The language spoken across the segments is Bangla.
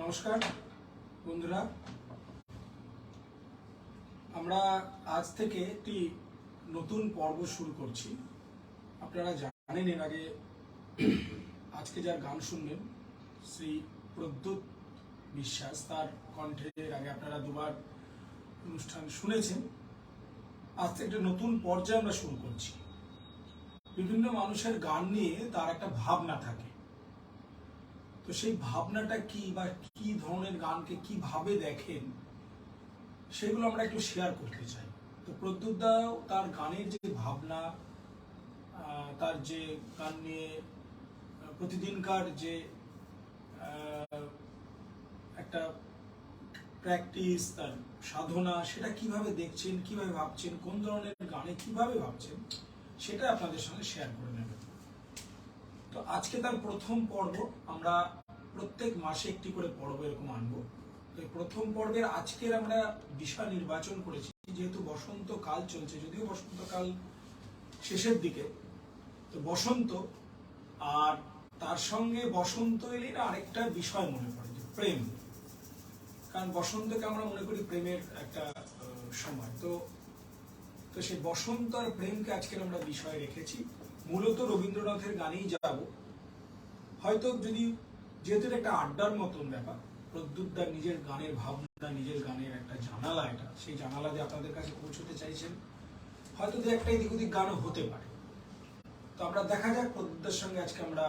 নমস্কার বন্ধুরা, আমরা আজ থেকে একটি নতুন পর্ব শুরু করছি। আপনারা জানেন এর আগে আজকে যার গান শুনবেন শ্রী প্রদ্যুৎ বিশ্বাস, তার কণ্ঠে এর আগে আপনারা দুবার অনুষ্ঠান শুনেছেন। আজ থেকে একটা নতুন পর্যায়ে আমরা শুরু করছি। বিভিন্ন মানুষের গান নিয়ে তার একটা ভাবনা থাকে, তো সেই ভাবনাটা কি বা কি ধরনের গানকে কিভাবে দেখেন সেগুলো আমরা একটু শেয়ার করতে চাই। তো প্রদ্যুৎ দাও তার গানের যে ভাবনা, তার যে গান নিয়ে প্রতিদিনকার যে একটা প্র্যাকটিস, তার সাধনা, সেটা কিভাবে দেখছেন, কিভাবে ভাবছেন, কোন ধরনের গানে কিভাবে ভাবছেন, সেটা আপনাদের সঙ্গে শেয়ার করে নেবেন। তো আজকে তার প্রথম পর্ব, আমরা প্রত্যেক মাসে একটি করে পর্ব এরকম আনবো। তো এই প্রথম পর্বের আজকের আমরা বিষয় নির্বাচন করেছি, যেহেতু বসন্তকাল চলছে, যদিও বসন্তকাল শেষের দিকে, তো বসন্ত আর তার সঙ্গে বসন্ত এলে না আরেকটা বিষয় মনে পড়ে, যে প্রেম। কারণ বসন্তকে আমরা মনে করি প্রেমের একটা সময়। তো সেই বসন্ত আর প্রেমকে আজকের আমরা বিষয় রেখেছি। মূলত রবীন্দ্রনাথের গানেই যাব। হয়তো যেহেতু একটা আড্ডার মতন ব্যাপার, প্রদ্যুৎদার নিজের গানের ভাবনা, নিজের গানের একটা জানালা, এটা সেই জানালা দিয়ে আপনাদের কাছে পৌঁছতে চাইছেন, হয়তো দু একটা এদিক ওদিক গানও হতে পারে। তো আমরা দেখা যাক, প্রদ্যুৎদার সঙ্গে আজকে আমরা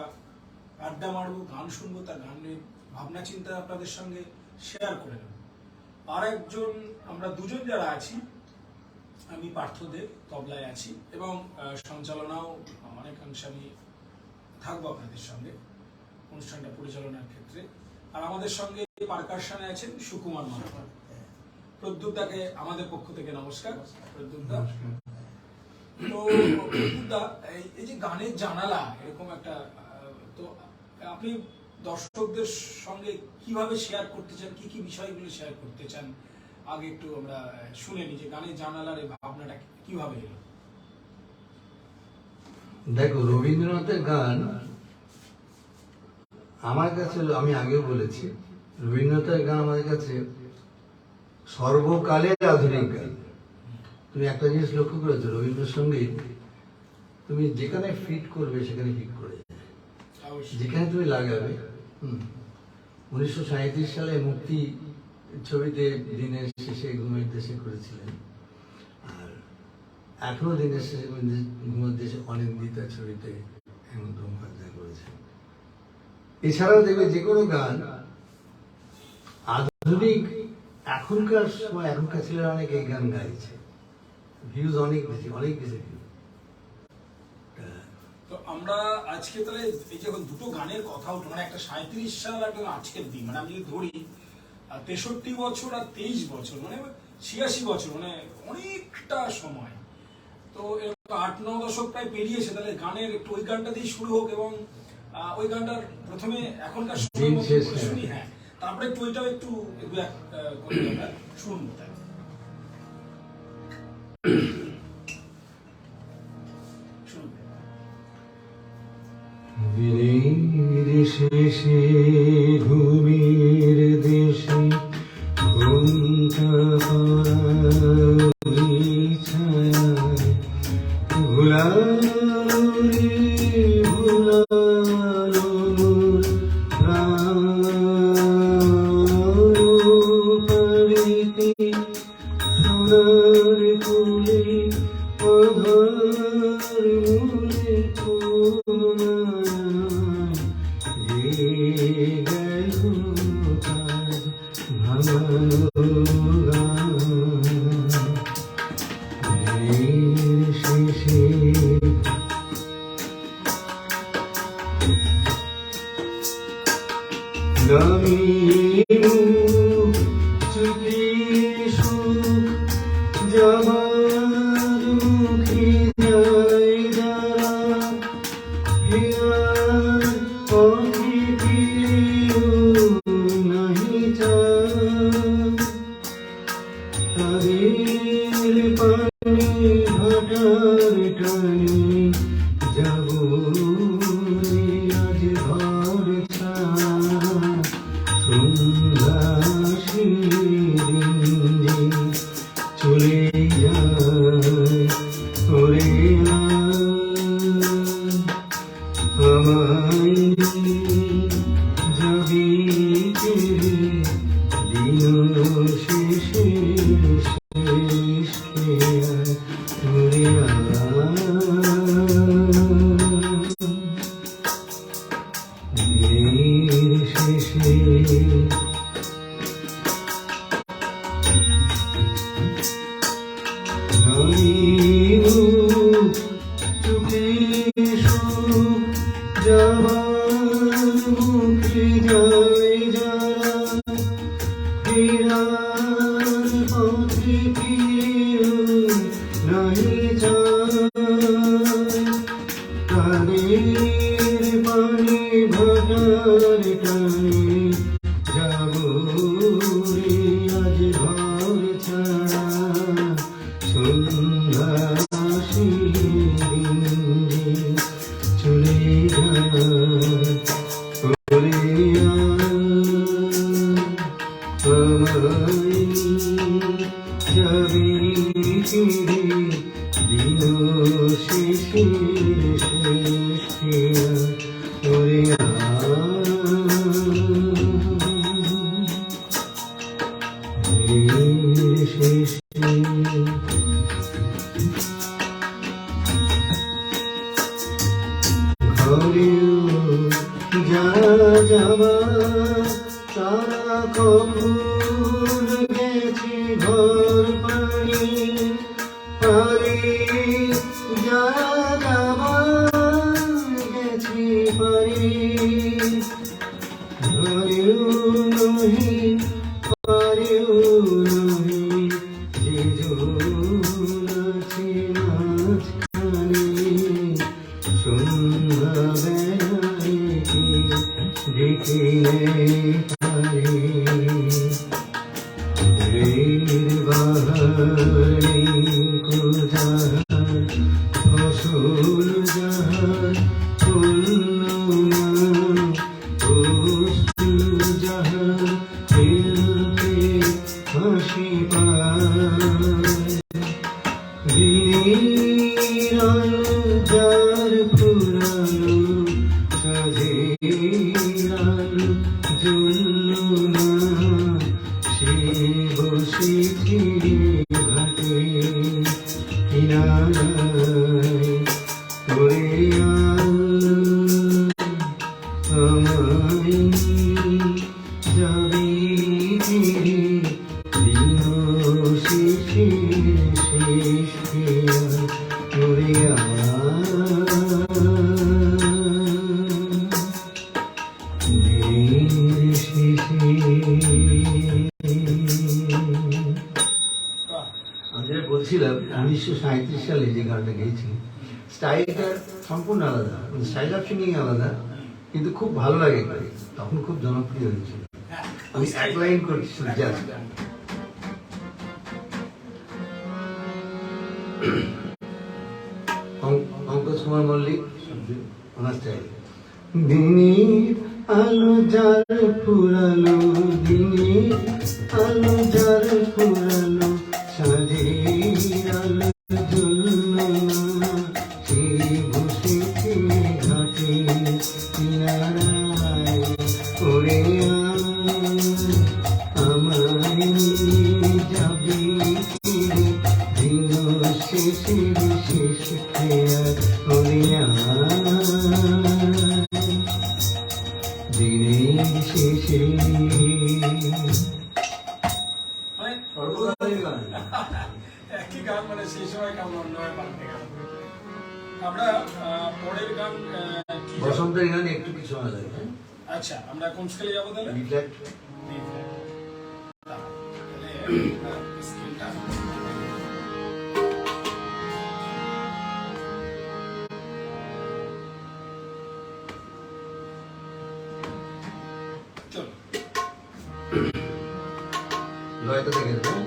আড্ডা মারবো, গান শুনবো, তার গানের ভাবনা চিন্তা আপনাদের সঙ্গে শেয়ার করে নেব। আর একজন, আমরা দুজন যারা আছি, আমি পার্থদেব তবলায় আছি এবং সঞ্চালনাও অনেকাংশে আমি থাকবো আপনাদের সঙ্গে অনুষ্ঠানটা পরিচালনার ক্ষেত্রে। আর আমাদের সঙ্গে পারকাশনে আছেন সুকুমার মাহাতো। প্রদ্যুৎদাকে আমাদের পক্ষ থেকে নমস্কার। প্রদ্যুৎদা, তো প্রদ্যুৎদা, এই যে গানের জানালা এরকম একটা, তো আপনি দর্শকদের সঙ্গে কিভাবে শেয়ার করতে চান, কি কি বিষয়গুলো শেয়ার করতে চান, আগে একটু আমরা শুনে নিই যে গানের জানালার এই ভাবনাটা কিভাবে এলো। দেখো, রবীন্দ্রনাথের গান আমার কাছে, আমি আগেও বলেছি, রবীন্দ্রনাথের গান আমাদের কাছে সর্বকালের আধুনিক গান। তুমি একটা জিনিস লক্ষ্য করেছো, রবীন্দ্রসঙ্গীত তুমি যেখানে ফিট করবে সেখানে ফিট করে যাবে, যেখানে তুমি লাগাবে। 1937 সালে মুক্তি ছবিতে দিনের শেষে ঘুমের দেশে করেছিলেন, আর এখনো দিনের শেষে ঘুমের দেশে অনিন্দিতা ছবিতে হেমন্ত মুখোপাধ্যায় করেছেন। এছাড়াও দেখবে যে কোনো গান আধুনিক, এখনকার সময় এখনকার ছেলেরা অনেক এই গান গাইছে, ভিউজ অনেক বেশি ভিউ। তো আমরা আজকে তাহলে এই যখন দুটো গানের কথা উঠলো, মানে একটা 37 সাল আর আজকের দিন, মানে আমি যদি ধরি 63 বছর আর 23 বছর, মানে 86 বছর, মানে অনেকটা সময়। তো 8-9 দশক প্রায় পেরিয়েছে। তাহলে গানের একটু ওই গানটা দিয়ে শুরু হোক, এবং ওই গানটার প্রথমে এখনকার শুনি, হ্যাঁ, তারপরে একটু ওইটাও একটু শুনবো। তাই দিনের শেষে ঘুমের দেশে ঘুমটা ছায়ায় ভুলালো পারিতে সোনার ফুলে অধার মূলে গেল শেষে নামিনু চুপি সুখ যাবার মুখে যায় যারা ফেরার পথে ফিরেও নাহি চায় তাদের পানি ভাটার টানে যাব আজ ঘর ছাড়া সন্ধ্যা দিন যে চলে যায় ওরে আমায় যাবি ছেড়ে দিন শেষে শেষ ওরে শেষে চোখে সুখ যাবার মুখে যায় যারা ফেরার পথে ফিরেও নাহি যায় তাদের পানি ভাটার টানে যাব রে আজ ঘর ছাড়া সন্ধ্যা দিন যে চলে যায় ওরে আমায় যাবি ফিরে দিন শেষে শেষ ওরে শেষে ঘরেও যারা যাবা তারা কখন গেছে ঘর পানি পারে যারা যাবা গেছে পারে ঘরেও নহি পারেও নহি যে জন আছে মাঝখানে সন্ধ্যা বেলায় ডেকে পারে বাহারে কোজার ফসল যাহার পূর্ণ বস্তু যাহার ফেলতে হাসি পায় দিনের আলো যার ফুরালো সাধের আলো জ্বলল না সে বসেছে ঘাটে কিনারায় ওরে আমায় যাবি ফিরে দিন শেষে শেষ ওরে আমি যেটা বলছিলাম 1937 সালে যে গানটা গেয়েছি স্টাইলটা সম্পূর্ণ আলাদা, স্টাইল অফ সিঙ্গিং আলাদা, কিন্তু খুব ভালো লাগে তখন খুব জনপ্রিয় হয়েছিল। আমি এক লাইন করছি জাস্ট পঙ্কজ কুমার মল্লিক ওনার স্টাইল। দিনের আলো যার ফুরালো দিনের আলো যার ফুরালো সাঁঝের আলো জ্বলল না সে বসেছে ঘাটে কিনারায় ওরে আমায় যাবি ফিরে দিন শেষে শেষ ওরে দিনের শেষে একই গান মানে সেই সময় কেমন অন্য পাল্টে গেল। আমরা পরের গান কি গাবো? বসন্তের গানে একটু কিছু সময় লাগে। আচ্ছা, আমরা কোন স্কেলে যাবো তাহলে? B flat. তাহলে স্কেলটা চলো। লয়টা দেখে দেবো।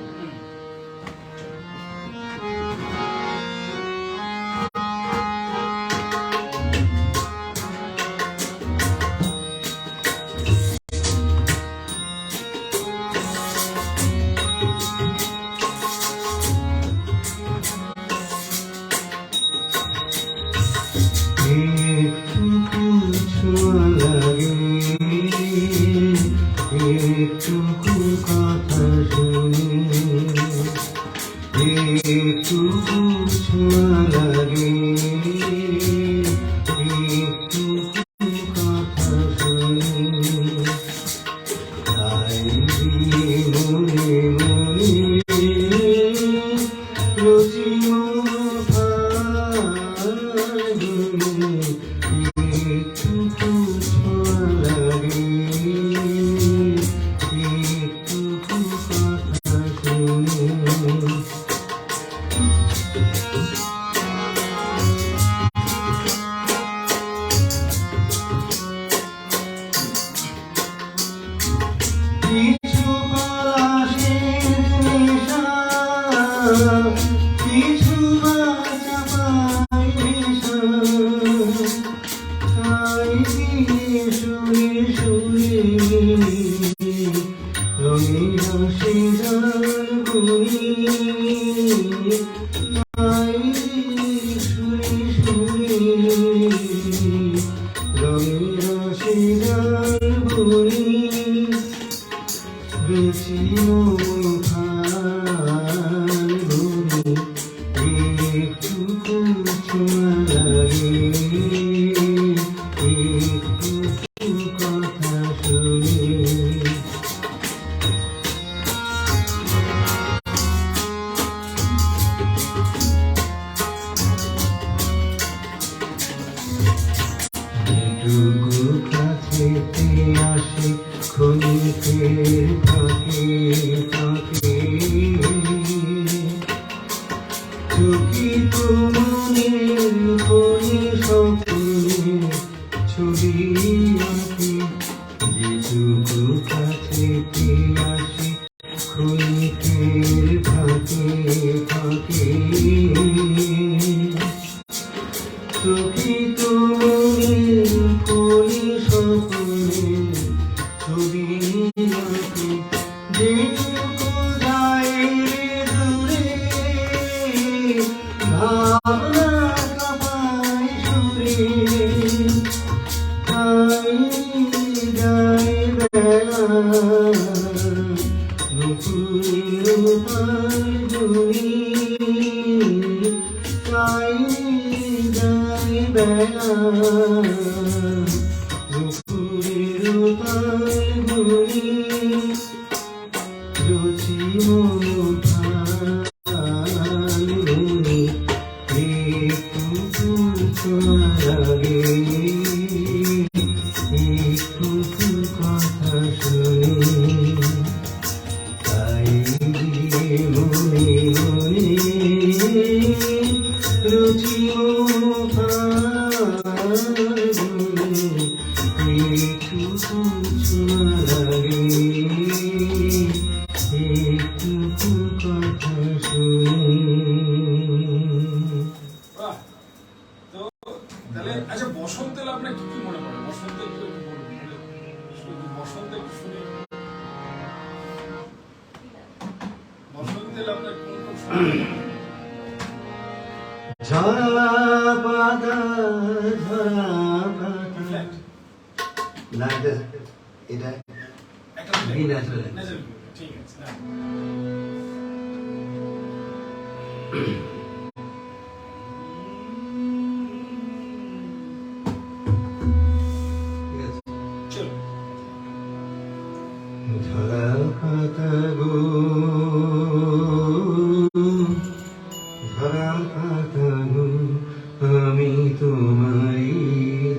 আমি তোমারই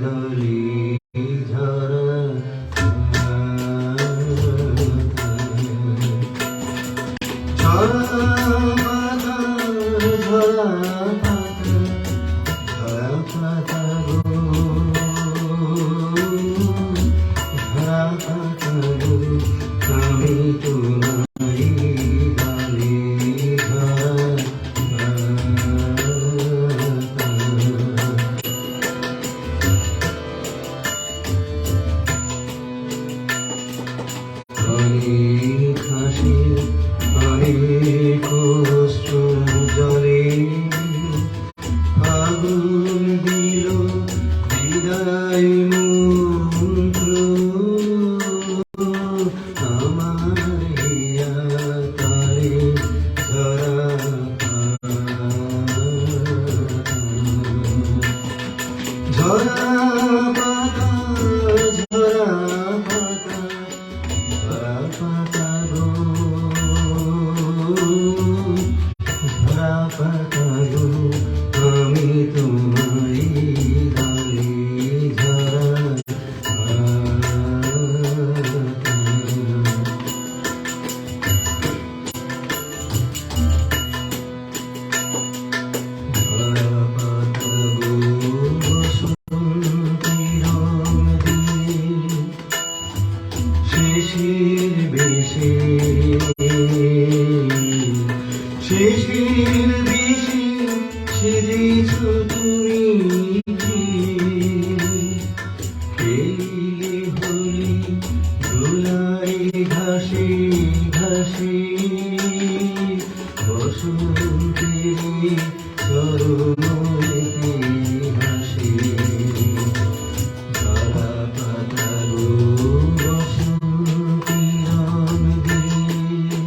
দলে ঝরা আমি তোমারই দলে অনেক হাসি অনেক অশ্রু জলে আগুন দিল বিদায় মন্ত্র আমার হিয়া তালে ধরা ঝরা পাতা ঝরা পাতা ঝরা পাতা গো ঝরা পাতা গো আমি তোমারই দলে ঝরা ঝরা পাতা গো বসন্তী রং দিয়ে শিশির বেশে শিশির বেশে সেজেছ তুমি খেলিলে হলি ধুলাই ঘাসে ঘাসে বসন্তেরি চরণে হাসি ঝরা পাতা গো বসন্তী রং দিয়ে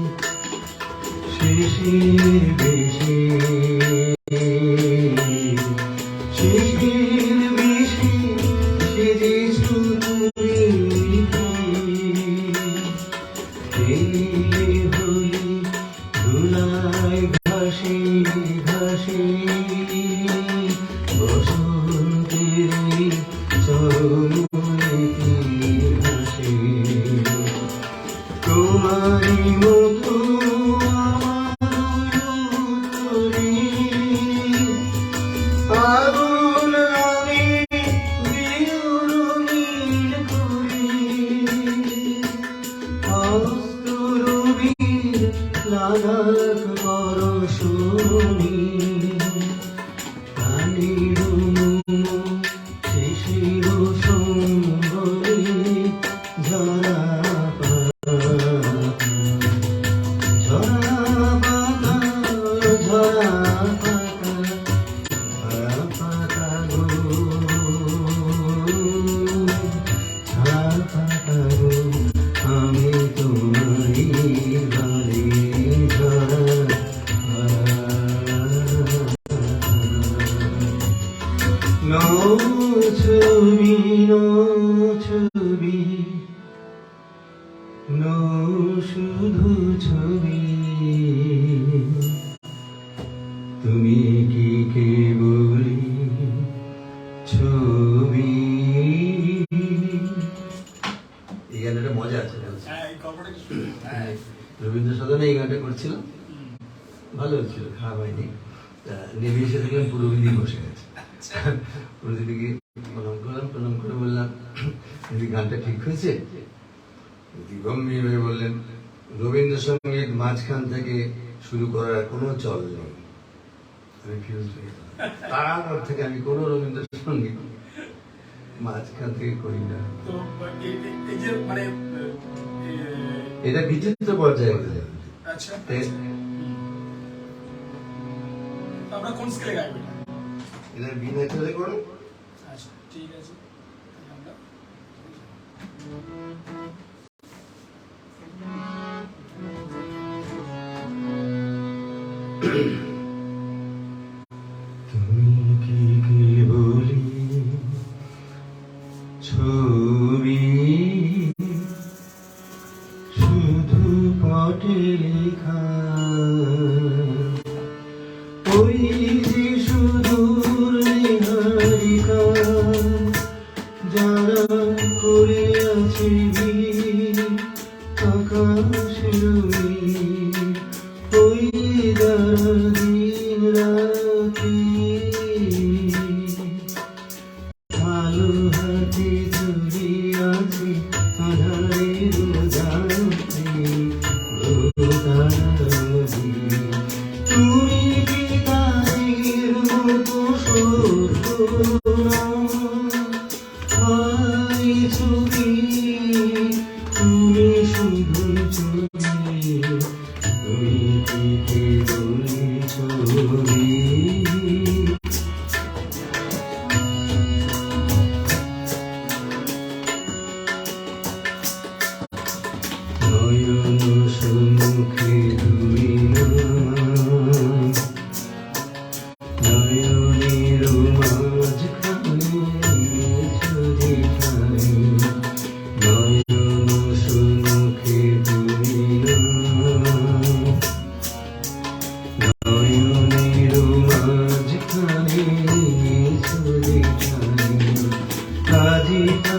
শিশির বেশে শিশির বেশে সেজেছ তুমি খেলিলে হলি ধুলায় ঘাসে ঘাসে বসন্তেরি চরণে হাসি তোমারই মতো আগুন রঙে বিরঙিন করি অস্ত্রবীর লাগাক পরশুনি প্রাণীর শিশির সুন্দরী ঝরা পাতা ঝরা পাতা ঝরা পাতা ঝরা পাতা গো ঝরা পাতা গো আমি তোমারই দলে ঝরা নও ছবি নও শুধু ছবি তুমি কি কেবলি ছবি এই গানটা মজা আছে এই গল্পটা কি শুনলেন? হ্যাঁ। রবীন্দ্র সদনে এই গানটা করছিলাম ভালো হচ্ছিল খারাপ হয়নি নেমে এসে দেখলাম পুরোহিতই বসে গেছে পুরোহিতকে প্রণাম করে বললাম যদি গানটা ঠিক হয়েছে গম্ভীর হয়ে বললেন রবীন্দ্রসঙ্গীত মাঝখান থেকে শুরু করার কোনো চল নেই আমি ফিউজ হয়ে গেলাম তারপর থেকে আমি কোনো রবীন্দ্রসঙ্গীত মাঝখান থেকে করি না তো এই যে মানে এটা বিচিত্র পর্যায়ে গেছে আচ্ছা আমরা কোন স্কেলে গাইব এটা? এটা বিনা চলে করো আচ্ছা ঠিক আছে আমরা তুমি কি কেবলি ছবি শুধু পটে লেখা ওই যে সুদূর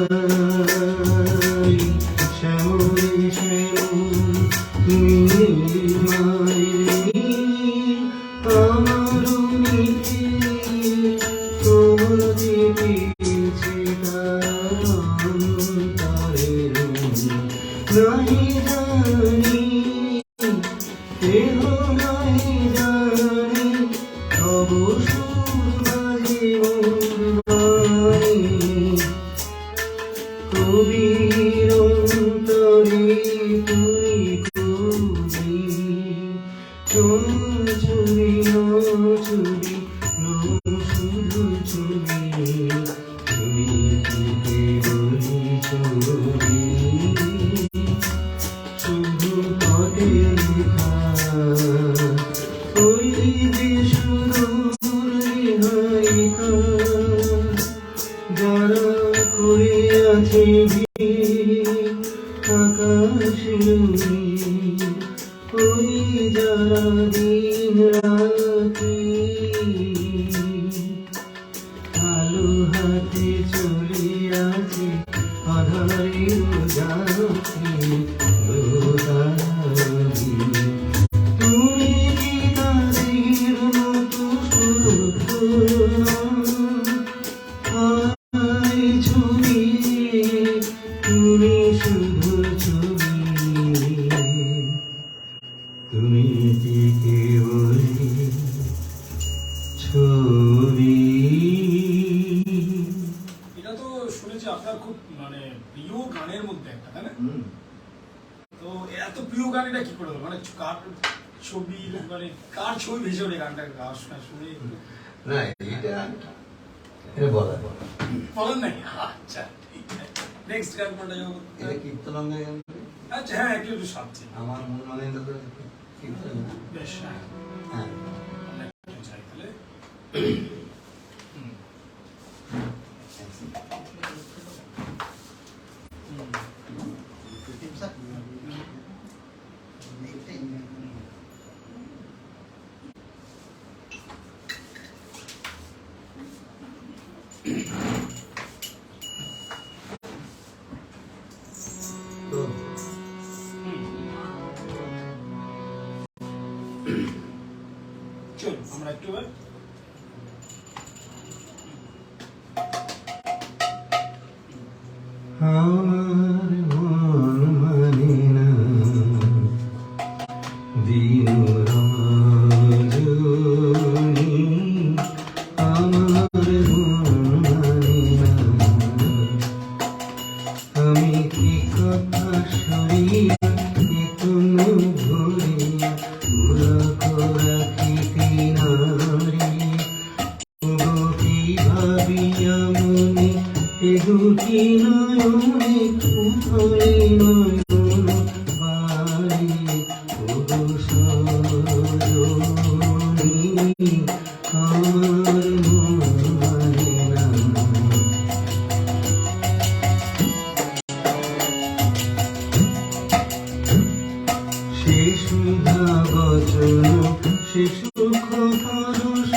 যাই শ্যামলে শ্যামল তুমি মায়ের আমার মিঠে তোমার দিয়েছে তারের নাহি জানি কেহ নাহি জানি অবসর বাজে কবির অন্তরে তুই কবি ছবি ছবি শুধু ছবি তুই কি বলি ছবি শুধু পদে লেখা ওই যে সুদূর রেখা যারা করে আছে আকাশে ওই যারা দিন রাতে আলো হাতে চলে আছে আধারের জানতে তুমি কি তাদের মতো ছবি তুমি শুধু ছবি তুমি কি কেবলি ছবি। এটা তো শুনেছি আপনার খুব মানে প্রিয় গানের মধ্যে একটা, তাই না? তো এত প্রিয় গান এটা কি করে হলো? মানে কার ছবি, মানে কার ছবি ভেসে ওঠে গানটা গাওয়ার সময় শুনে? না এটা বলার বলেন নাই? আচ্ছা ঠিক আছে। নেক্সট গান কোনটা যাবো? এটা কীর্তনঙ্গা গান। আচ্ছা হ্যাঁ, একটু একটু সাথে আমার মন মানে কীর্তন। বেশ হ্যাঁ, হ্যাঁ আমরা একটু চাই তাহলে। তো চল আমরা একটু এবার আমার মন মানে না দিন রজনী আমার মন মানে না আমি কি কথা সরিয়া কোনো ভরিয়া রাখিতে নারী কি ভাবিয়া মনে এ দুটি নয়নে উভয় নয়ন বাড়ি ওগো সজনী আমার মন মানে না। সে সুধা বচন সে সুখ পরশ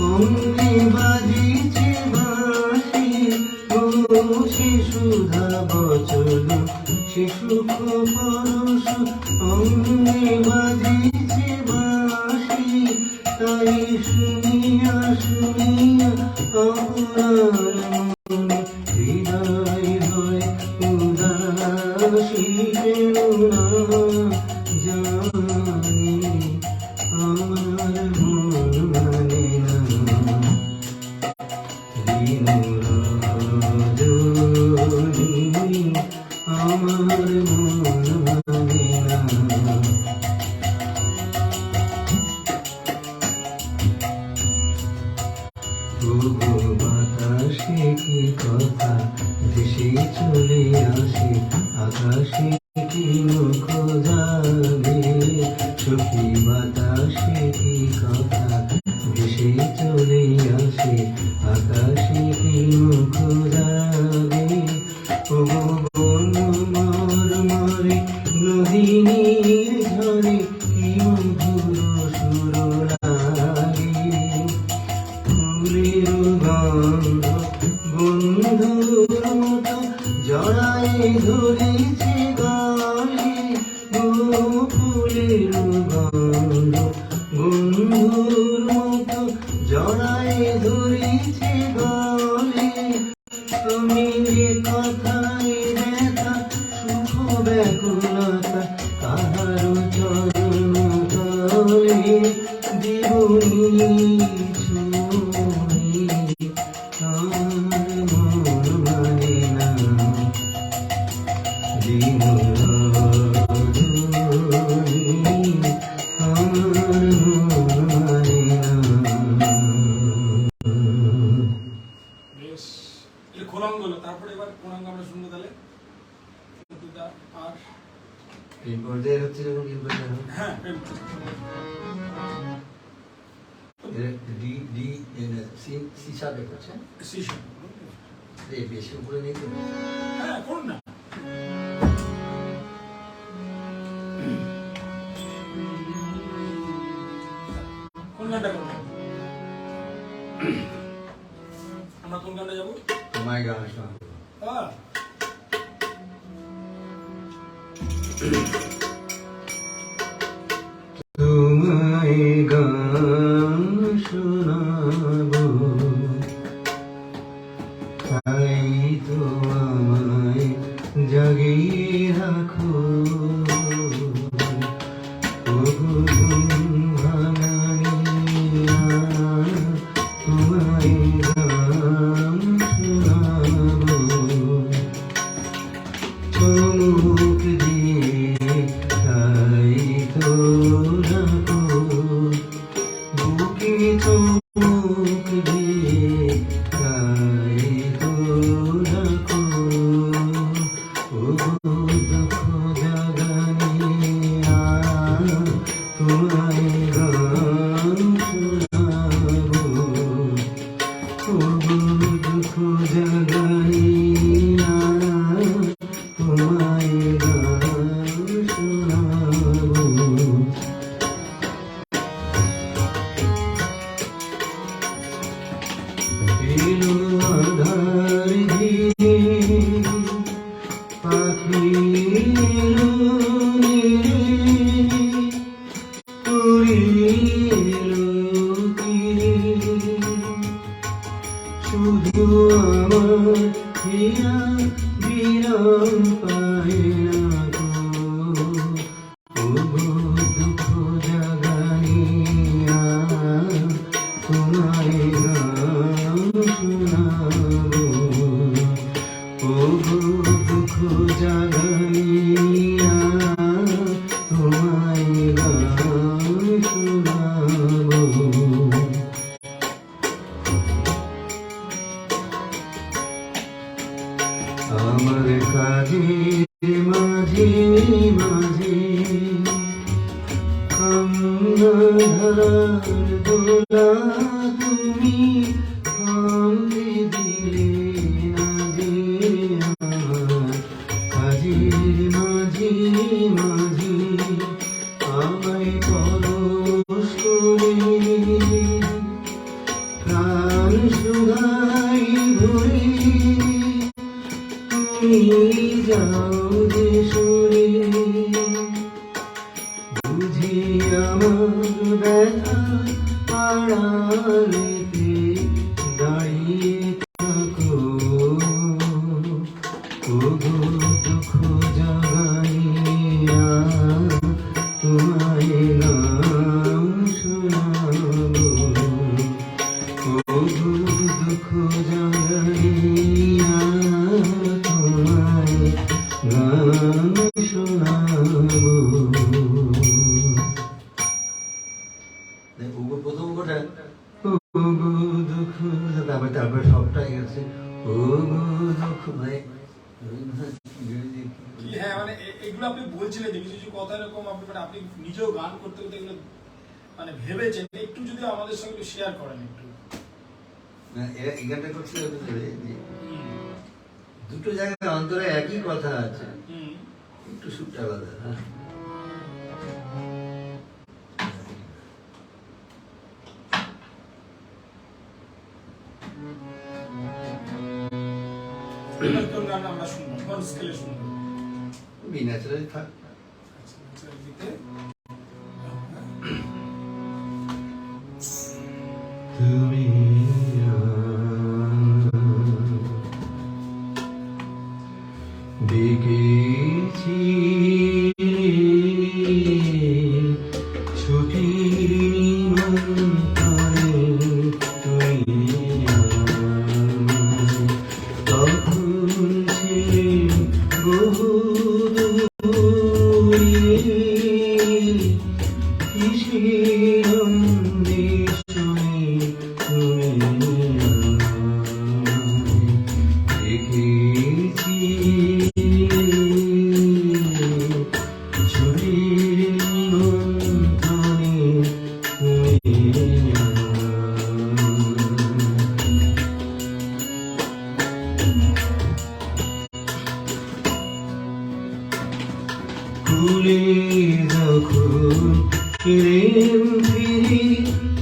অঙ্গে বাজিছে বাঁশি ও সে সুধা বচন সে সুখ পরশ অঙ্গে বাজিছে বাঁশি তাই শুনিয়া শুনিয়া আপনার মনে হৃদয় হয় উদাসী না জানি আমার মন মানে না দিন রজনী আমার মন মানে না। তবু বাতাসে কি কথা ভেসে চলে আসে আকাশে কি মুখ যাবে সখী বাতাসে কি কথা ভেসে চলে আসে আকাশে কি মুখ যাবে ও বন মরে নদীর ঝরে কি মধুর সুর লাগে ফুলের গন্ধ বন্ধুর মতো জড়াই ধরেছে গায়ে ফুলের গন্ধ, বন্ধুর মতো জড়াই ধরেছে গায়ে, তুমি যে কথায় ব্যথা সুখ ব্যাকুলতা কাহারো চরণ তলে জীবনী ছুঁয়ে আমার মন মানে না দিন রজনী, আমার মন মানে না। বেশ, এটা কোনাঙ্গ হলো। তারপরে এবার কোনাঙ্গ আমরা শুনবো তাহলে। আর এই পর্যায়ে হচ্ছে যখন কি পর্যায়ে হবে? হ্যাঁ, প্রেম। ডি ডি সি সি সাবে করছে শিশু। এই বেশি উপরে নেই তো? হ্যাঁ, করুন না। কোন গানটা করবেন? আমরা কোন গানটা যাবো? তোমায় গান শোনাবো। আহ, তোমায় গান শোনাবো, তাই তো আমায় জাগিয়ে রাখো, ওগো ঘুম ভাঙানিয়া, তোমায় গান শোনাবো, চোখ দিয়ে তাই তো রাখো, বুকে চোখ দিয়ে তাই তো রাখো, ওগো দুঃখ জাগানিয়া, তোমায় গান শোনাবো, ওগো দুঃখ জাগানিয়া, তোমায় গান শোনাবো। এলো আঁধার ঘিরে পাখি এলো নিরে, উড়ে এলো তীরে, শুধু আমার হিয়া বিরাম পায় না গো, ওগো দুঃখ জাগানিয়া, তোমায় গান শোনাবো, ওগো দুঃখ জাগানিয়া, তোমায় গান শোনাবো। আমার কাজের মাঝে মাঝে কান্নাধারার দোলা তুমি থামতে দিলে না যে, আমার কাজের মাঝে মাঝে আমায় পরশ করে প্রাণ সুধাই ভরে তুমি যাও যে সরে, বুঝি আমার ব্যথা আড়ালেতে দাঁড়িয়ে থাকো, ওগো দুঃখ জাগানিয়া, তোমায় গান শোনাবো, ওগো দুঃখ জাগানিয়া, তোমায় গান শোনাবো। ওগো প্রথম কোটা, ওগো দুঃখ, তারপরে তারপরে সবটাই গেছে, ওগো দুঃখ, মানে হ্যাঁ, মানে এগুলো আপনি বলছিলেন যে কিছু কিছু কথা এরকম আপনি মানে আপনি নিজেও গান করতে করতে এগুলো মানে ভেবেছেন, একটু যদি আমাদের সঙ্গে শেয়ার করেন একটু। এরা এই গানটা করছিল দুটো জায়গায় অন্তরে একই কথা আছে, একটু সুরটা আলাদা। হ্যাঁ, এবার কোন গান আমরা শুনবো, কোন স্কেলে শুনবো? বি ন্যাচারালি থাক। আচ্ছা, ন্যাচারাল বিতে তুমি ডেকেছি ছুটি তখন ছিলে বহু ভুলে যখন প্রেম ফিরি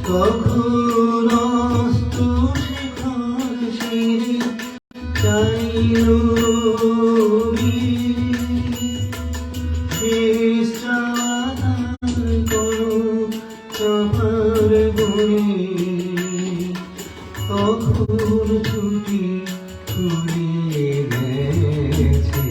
তখন অস্ত শেখার সিঁড়ি চাইল শেষ চাওয়ার কোনো চাপার বনে তখন ছুটি ফুরিয়ে গেছে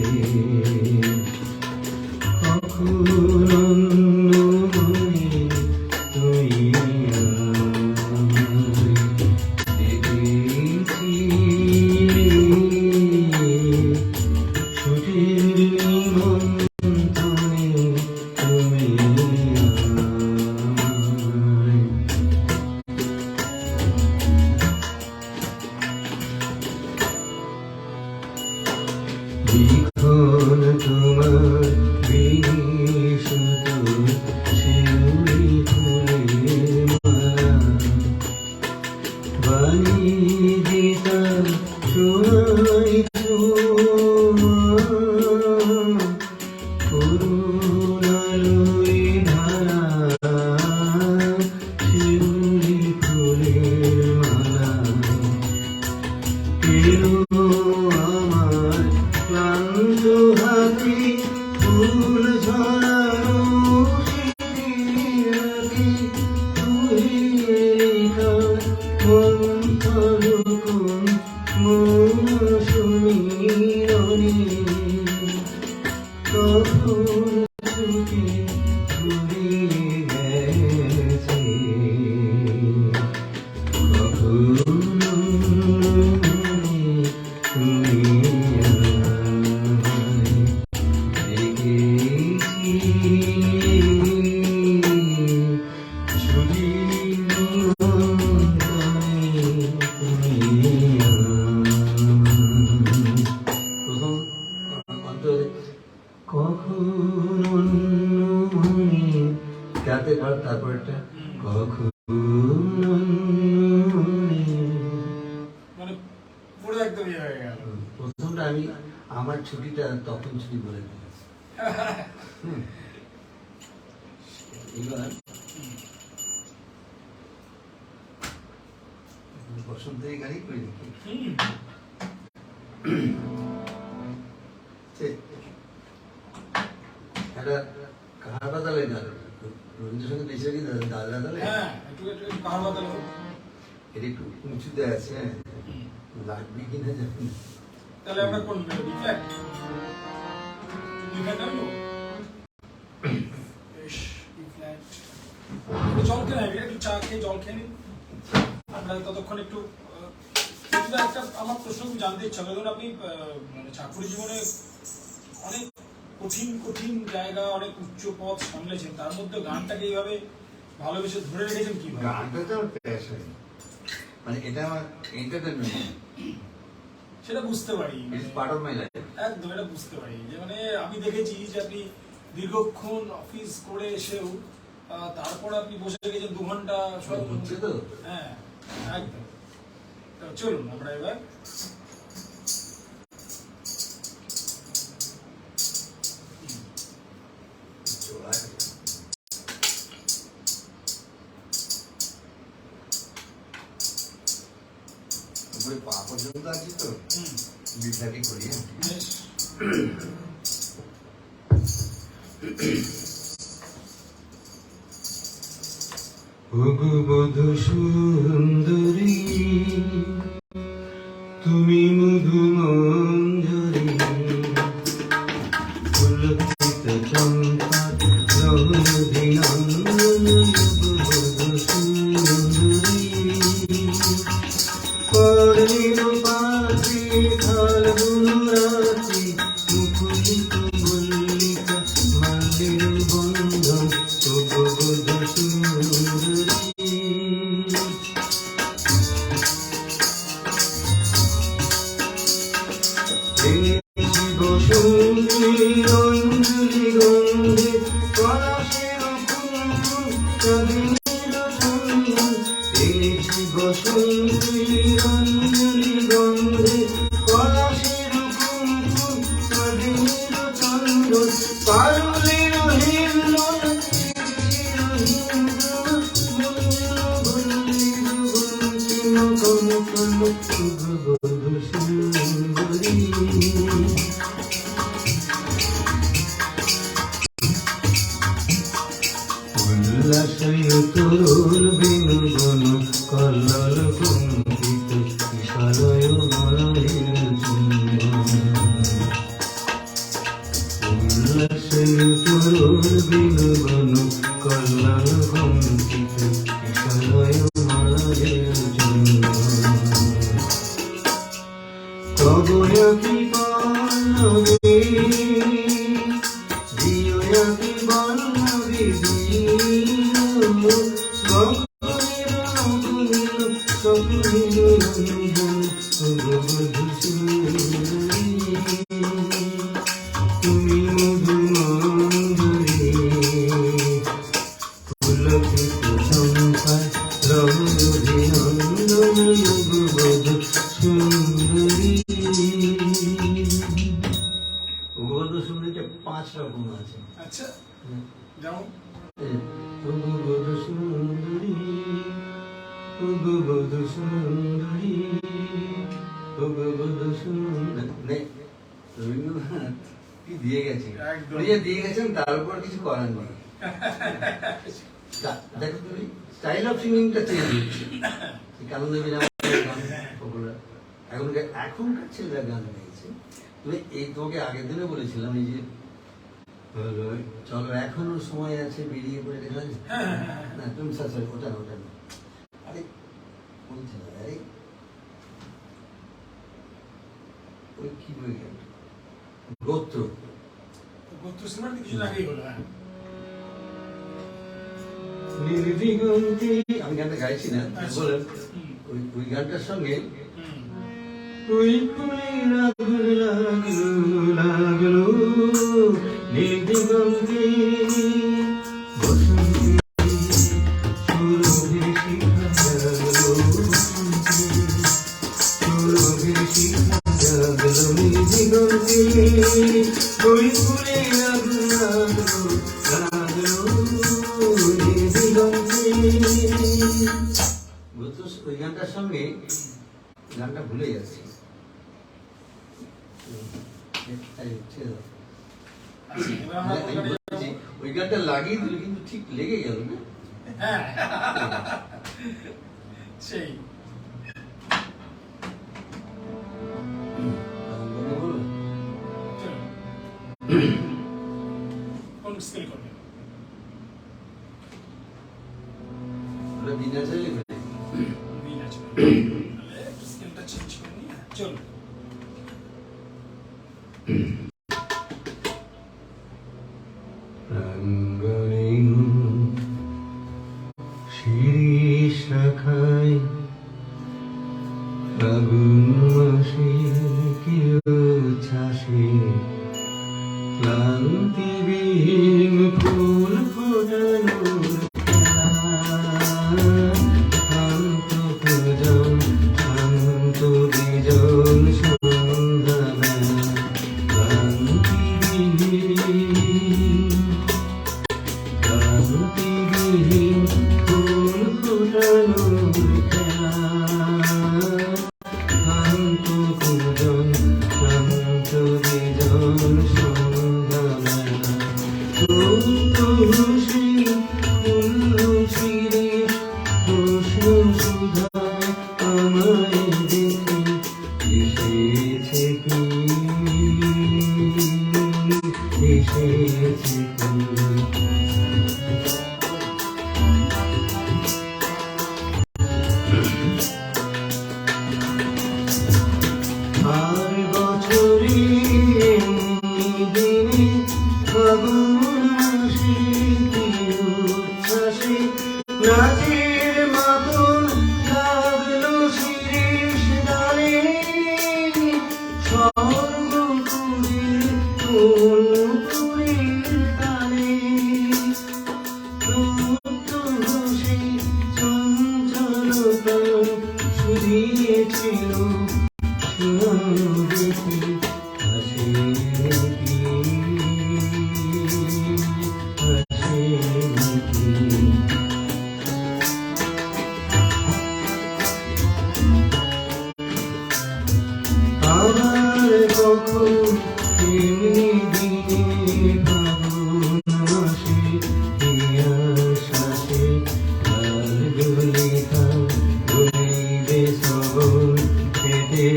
লিখন তোমার বিশুদ্ধ শিউলি ফুলের মালা বানিয়ে দিতাম সোনাই করুণালয়ে ধারা শিউলি ফুলের মালা এলো আমার ক্লান্ত হাতে ফুল ঝরানো শীতের মৌসুমী তখন ছুটি ফুরিয়ে গেছে কখনো তুমি গাতে পার তারপরটা কখনো মানে পুরো একদম ইয়ে হয়ে গেল। প্রথমটা আমি আমার ছুটিটা তখন ছুটি বলে দিয়েছি। এবার বসন্তের গাড়ি করি নাকি একটা কাহার বাদালে গান রবীন্দ্রসঙ্গীত বেশি কি দাদা দাদালে হ্যাঁ, একটু একটু কাহার বাদল হোক। এটা একটু উঁচুতে আছে, লাগবে কিনা জানি না। তাহলে আমরা কোন বি ফ্ল্যাট আনবো? বেশ, বি ফ্ল্যাট। একটু জল খেয়ে নেবে, একটু চা খেয়ে জল খেয়ে নিন। আমরা ততক্ষণ একটু একটা আমার প্রশ্ন খুব জানতে ইচ্ছা করে, ধরুন আপনি মানে চাকরি জীবনে অনেক কঠিন কঠিন জায়গা, অনেক উচ্চ পথ সামলেছেন, তার মধ্যে গানটাকে এইভাবে ভালোবেসে ধরে রেখেছেন কিভাবে? গানটা তো আমার প্যাশন, মানে এটা আমার এন্টারটেইনমেন্ট, সেটা বুঝতে পারি, it's part of my life. একদম এটা বুঝতে পারি যে মানে আমি দেখেছি যে আপনি দীর্ঘক্ষণ অফিস করে এসেও তারপর আপনি বসে গেছেন 2 ঘন্টা হচ্ছে তো। হ্যাঁ একদম। তো চলুন আমরা এবার পাপ পর্যন্ত আছি তো হুম, বিচারই করি। বেশ। ওগো বধূ সুন্দরী তুমি মধু মঞ্জরি পুলকিত চম্পা রহদি নন্দন বধূ সুন্দরী পর্ণির পাখি ফাল্গুন রাত্রি মুকুলিত মল্লিকা মাল্যের বন্ধন ওগো বধূ সুন্দরী। অঞ্জলি গন্ধে পলাশের কুমকুম কাঁদিনীর চন্দন এনেছি বসন্তীর অঞ্জলি গন্ধে পলাশের কুমকুম কাঁদিনীর চন্দন পারুলের হিন্দন সুন্দরী। উল্লাসয় তরুণ বিনোদন কল্লোল কম্পিত বিশালয় মলয়ের চুম্বন। উল্লাসয় তরুণ বিনোদন কল্লোল কম্পিত বিশালয় মলয়ের চুম্বন। তব কৃপানবে দিয়য়াতি বন্নবে তুমি মধু মঞ্জরি পুলকিত চম্পা রহদি নন্দন বধূ সুন্দরী। বধূ সুন্দরীটা 5 রকম আছে। আচ্ছা, যেমন বধূ সুন্দরী বধূ সুন্দরী বধূ সুন্দরী। রবীন্দ্রনাথ কি দিয়ে গেছেন, একদম। উনি যে দিয়ে গেছেন তার উপর কিছু করার নেই। দেখো তুমি স্টাইল অফ সিঙ্গিংটা চেঞ্জ হচ্ছে। কারণ এখনকার ছেলেরা গান গাইছে। তুমি এই তোমাকে আগের দিনে বলেছিলাম এই যে চলো এখনো সময় আছে বেরিয়ে পড়ে দেখা যায় না। তুমি সরি ওটা ওটা না, আরে বলছি না, আরে ওই কি বই গেল গোত্র গোত্র সিনেমাটা কিছু আগেই হলো। হ্যাঁ, নির্দিগন্তি আমি গানটা গাইছি না বলেন। হুম, ওই গানটার সঙ্গে হুম, ওই ফুলে লাগলো লাগলো লাগলো নির্দিগন্তি বসন্তি সুরভি শিখা জাগলো বসন্তি সুরভি শিখা জাগলো নির্দিগন্তি ওই ফুলে লাগলো লাগলো লাগলো নির্দিগন্তি। ওই গানটার সঙ্গে গানটা ভুলে যাচ্ছি। আচ্ছা, এবার আমরা আমি ওখানে বলছি, যাবো। ওই গানটা লাগিয়ে দিল কিন্তু ঠিক লেগে গেল না। হ্যাঁ, সেই চলো। কোন স্কেল করবে? ওটা বিনা চাইলে দিন আছে, তাহলে একটু স্কেলটা চেঞ্জ করে নিয়ে চলো। শিরিষ শাখায় ফাগুন মাসে কেউ ছাসে ক্লান্তিবিহীন ফুল ফোটানোর শান্ত ভজন শান্ত বিজন সন্ধ্যাবেলা ক্লান্তিবিহীন ফুল ফোটানোর খেলা কুজন শান্ত বিজন সন্ধ্যাবেলা সুপ্ত খুশি ফুল্ল শিরিষ প্রশ্ন সুধায় আমায় দেখে এসেছে কি এসেছে কি আর বছরে দিনে ফাগুন মাসে কি উচ্ছ্বাসে নাচের মাতন লাগলো শিরিষ দানে স্বর্গপুরীর ফুলপুরীর তালে তপ্ত হাসি চঞ্চলতা শুধিয়েছিল দেখি হাসি কি হাসি কি আবার কখন এমনি দিনে ফাগুন মাসে শ্বাসে লাল গলিতা গলিবে সবল পেটে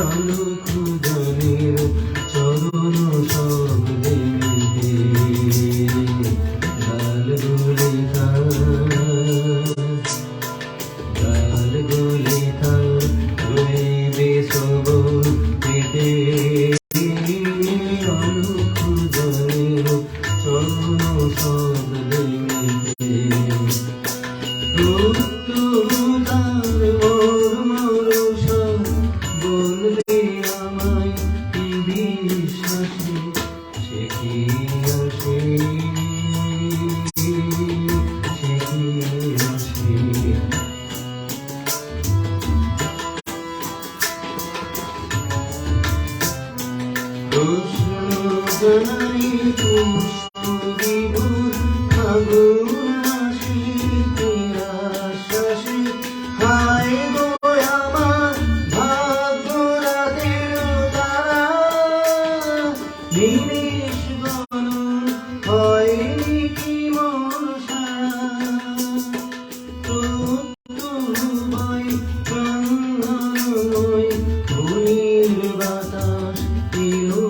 অলক্ষুজনের চরণ শব্দে লাল গলিতা লাল গলিতা গলিবে সবল পেটে অলক্ষুজনের চরণ শব্দে তার মরমরসা বলবে আমায় কি বিশ্বাসে সে কি আসে সে কি আসে প্রশ্ন জানাই পুষ্প বিভোর ফাগুন মাসি আশ্বাসে হায় গো আমার ভাগ্য রাতের তারা নিমেষ গণন হয়নি কি মন সারা প্রাঙ্গণময় ভূমির বাতাস এলো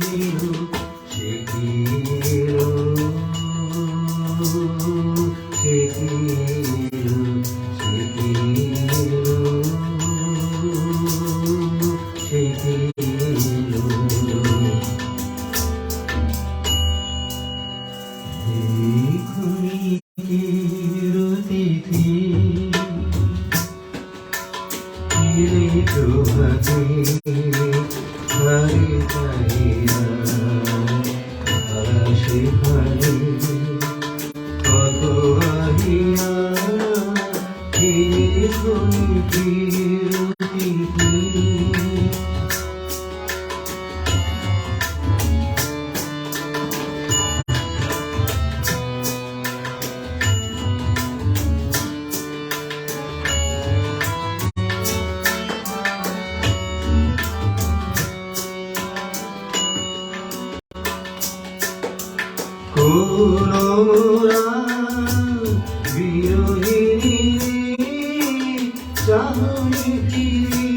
মেলো সে কি এলো সে কি এলো সে কি এলো সে কি এলো এই ক্ষণিকের তিথি ফিরে প্রভাতে হারে চাহিয়া আকাশে ফালে কত আহিয়া এই ক্ষণিকের তিথি কোন মোরা বিরোহিনী চাহনি ফিরে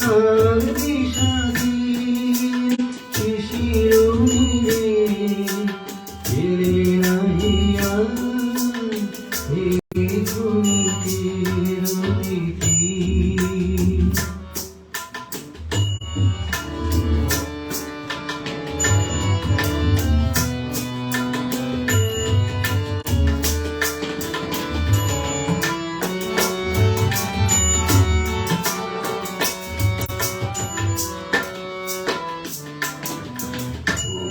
কার বিষাদীর শিশির মিলে এলে নাহিয়া এই ক্ষণিকের তিথি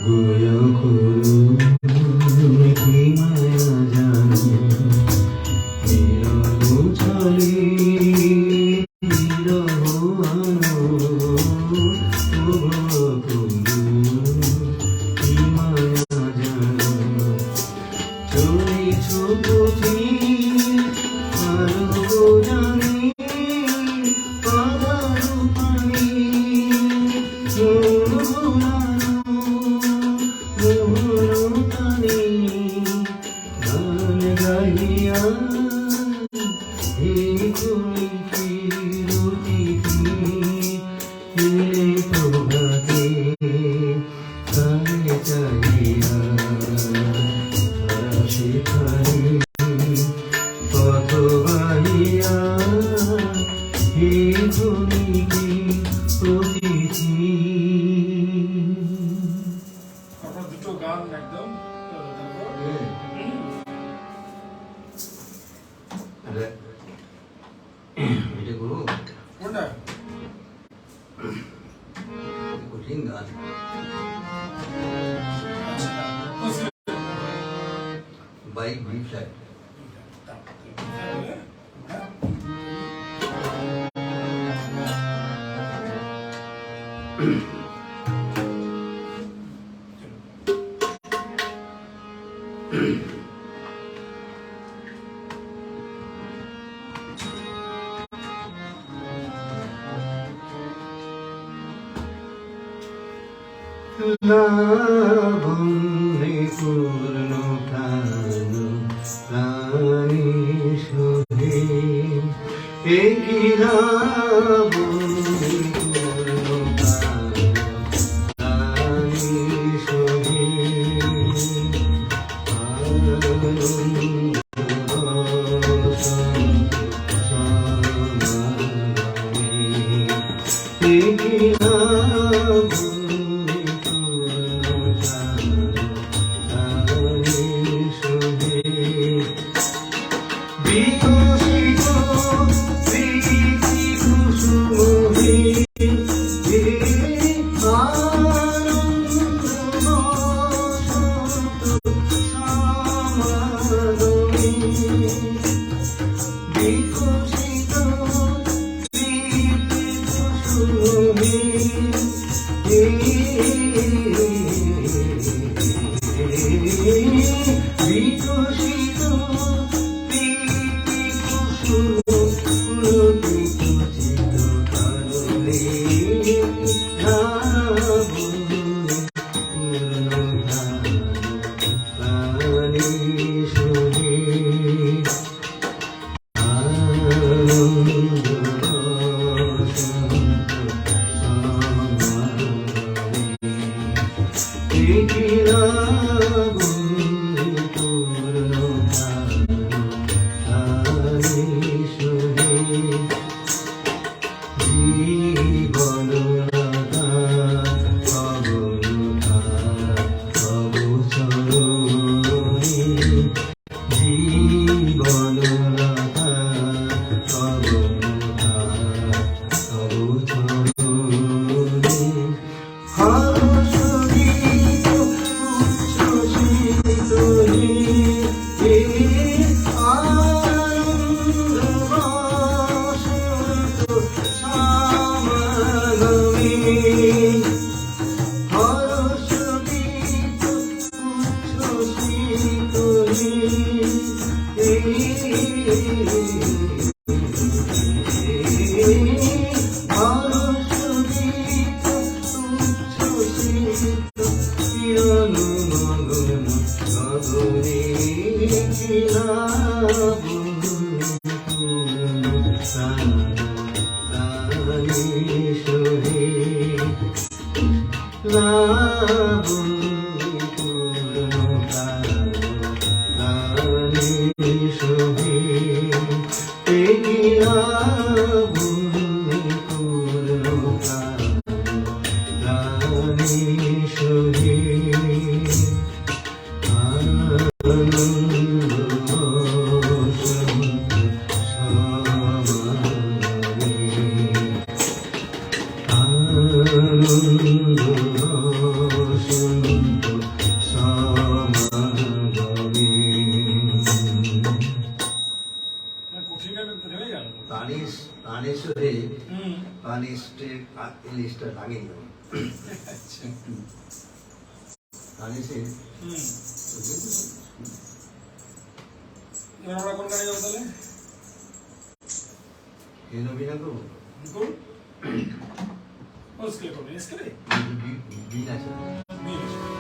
গোয়া করুন কি মায়া জানে বিরহ চলে বিরহ আনো গোয়া করুন কি মায়া জানে চলেছ পথে আরো জানি আপনার দুটো গান একদম তারপর এটা করবো কোনটা কঠিন গান বাইক বি ফ্ল্যাট লাবণ্যে পূর্ণ প্রাণ প্রাণী শোভে একই লাবণ্যে পূর্ণ প্রাণ প্রাণী শোভে কোন স্কেলে করবেন? স্কেলে? B natural. B natural.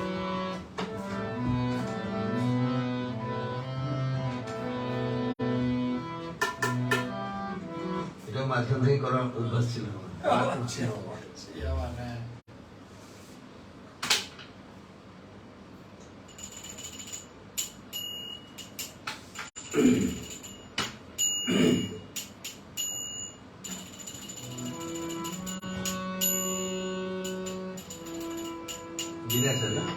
এটা মাঝখান থেকে করার অভ্যাস ছিল আমার। আচ্ছা, এই আবার, হ্যাঁ। B natural.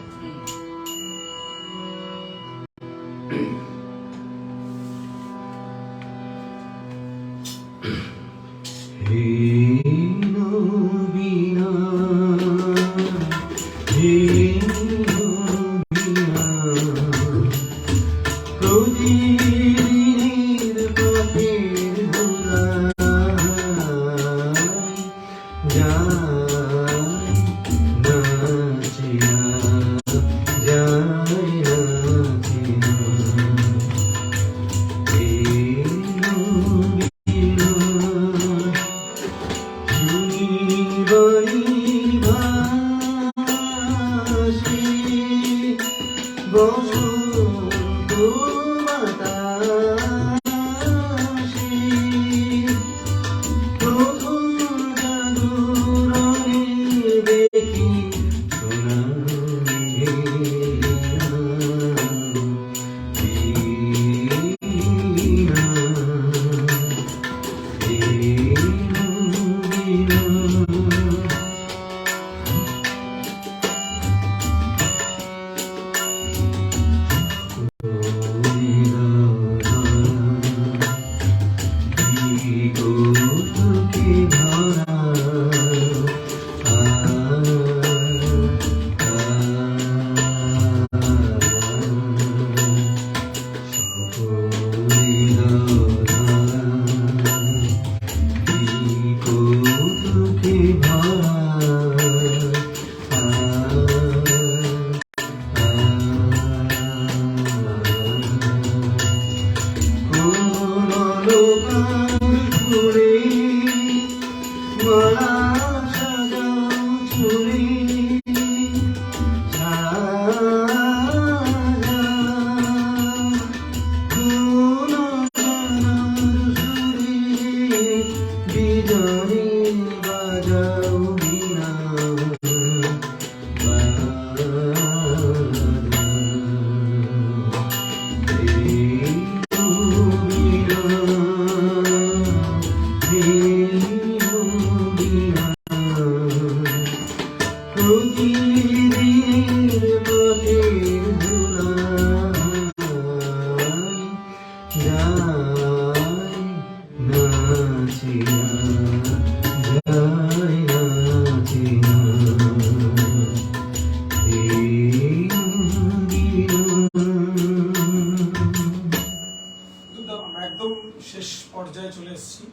একদম শেষ পর্যায়ে চলে এসেছি।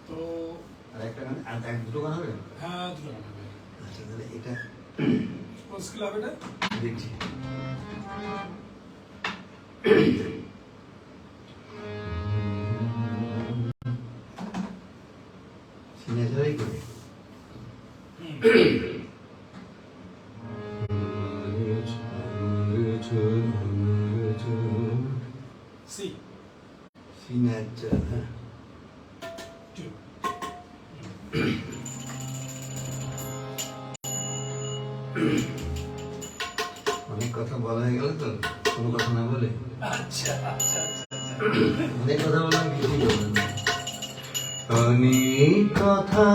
তো দুটো গান হবে? হ্যাঁ, দুটো গান হবে। আচ্ছা, তাহলে এটা কোন স্কেল হবে এটা? দেখছি। সিনেজারাই করে। সি। সি ন্যাচারাল, হ্যাঁ। অনেক কথা বলা হয়ে গেল তো, কোনো কথা না বলে। আচ্ছা আচ্ছা আচ্ছা, অনেক কথা বললাম, কিছুই বললাম না। অনেক কথা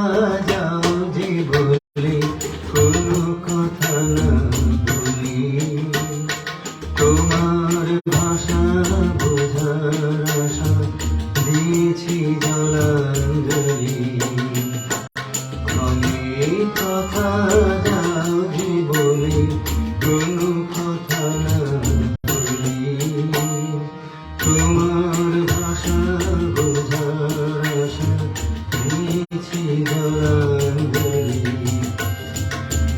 যাও যে বলে, কোনো কথা না বলি, তোমার ভাষা বোঝার আশা দিয়েছি জলাঞ্জলি। অনেক কথা যাও যে বলে, কোনো কথা না বলি, তোমার ভাষা বোঝার আশা দিয়েছি জলাঞ্জলি।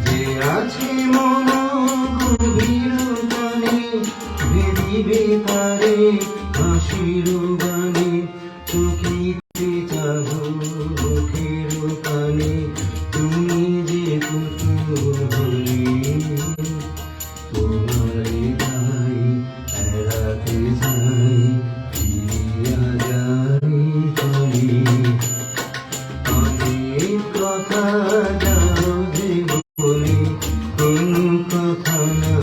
যে আছে মন গভীর জানে, ভেদিবে তারে হাসির গানে, চোখিতে চাহ মুখের পানে, তুমি যে কথা যাবে বলে কোনো কথা না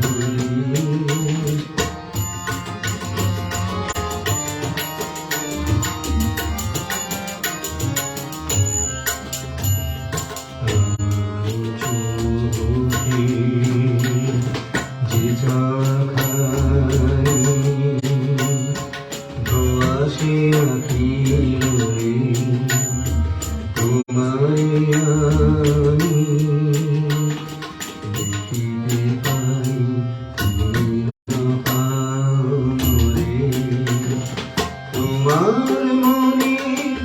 বলি যে খাই ধোয়াশে আঁকি তোমায় আমি দেখিতে পাই তুমি পারে তোমার মনে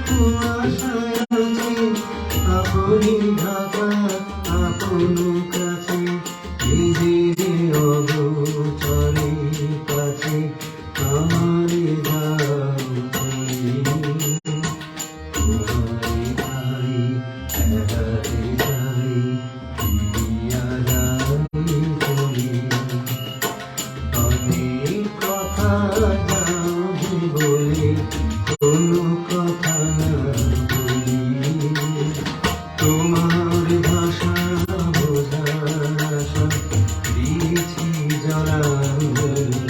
কুয়াশায় আছে আপনি ঢাকা আপন কাছে নিজের অগোচরে কাছে আমার দাও তোমারে পাই এড়াতে চাই ফিরিয়া যাই করি অনেক কথা যাবে বলে কোনো কথা না বলি তোমার ভাষা বোঝার আশা দিয়েছি জলাঞ্জলি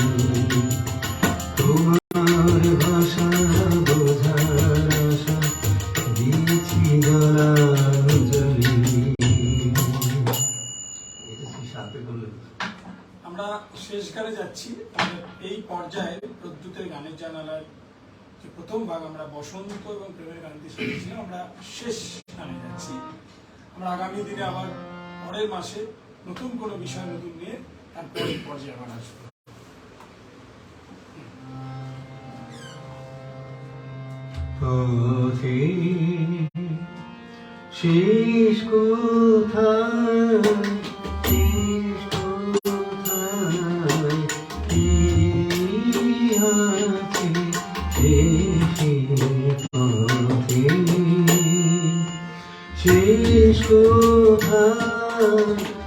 তোমার ভাষা বোঝার আশা দিয়েছি জলাঞ্জলি। সাথে বললেন আমরা শেষ গানে যাচ্ছি। আমাদের এই পর্যায়ে প্রদ্যুতের গানের জানালার যে প্রথম ভাগ আমরা বসন্ত এবং প্রেমের গান দিয়ে শুনেছিলাম, আমরা শেষ গানে যাচ্ছি। আমরা আগামী দিনে আবার পরের মাসে নতুন কোনো বিষয় নতুন নিয়ে তারপরের পর্যায়ে আবার আসবো। পথে শেষ কোথায় শেষ কোথায় কি আছে পথে শেষ কোথায়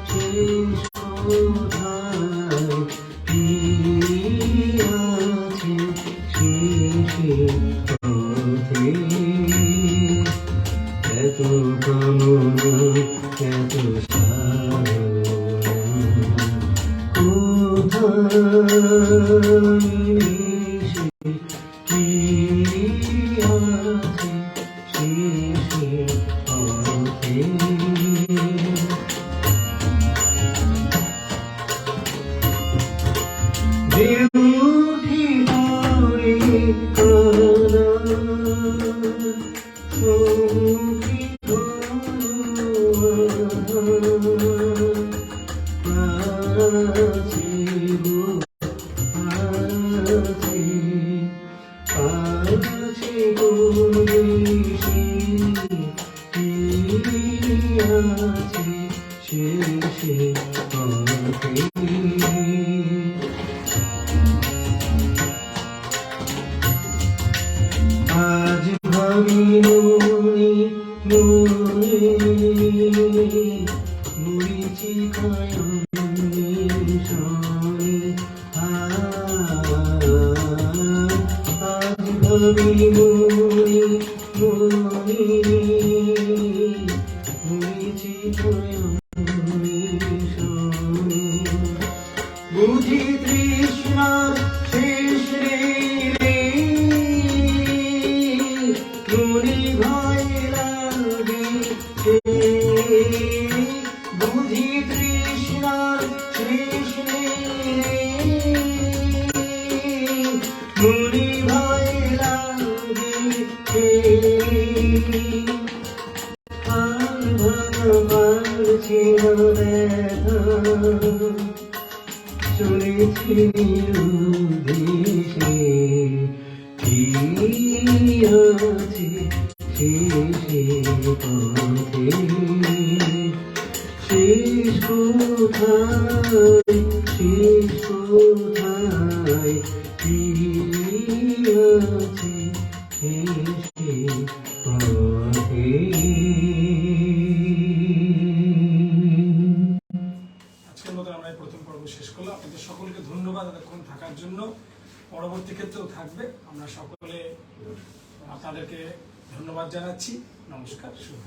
শেষ কোথায় কি আছে শেষ পথে এত কামনা এত কোথায় কি আছে শেষ পথে দেউঠি পরে কানা সখী আছে গো আছে আছে কোন দেশে কি আছে শেষে পথে আজ ভাবি মনে মনে মরিচি কায়নে সনে আজ ভাবি মনে মনে মরিচি কায়নে সনে বুঝি তৃষ্ণা শেষ রে মনে ভয় লাগে বুঝি তৃষ্ণা শেষ রে মনে ভয় লাগে আর ভগবান ছিল দেখা শুনেছি দেশে কি আছে শেষে পথে শেষ কোথায় শেষ কোথায় কি আছে শেষে পথে। আজকের মতো আমরা এই প্রথম পর্ব শেষ করলাম। আপনাদের সকলকে ধন্যবাদ এতক্ষণ থাকার জন্য। পরবর্তী ক্ষেত্রেও থাকবে। আমরা সকলে আপনাদেরকে ধন্যবাদ জানাচ্ছি। নমস্কার, শুভ।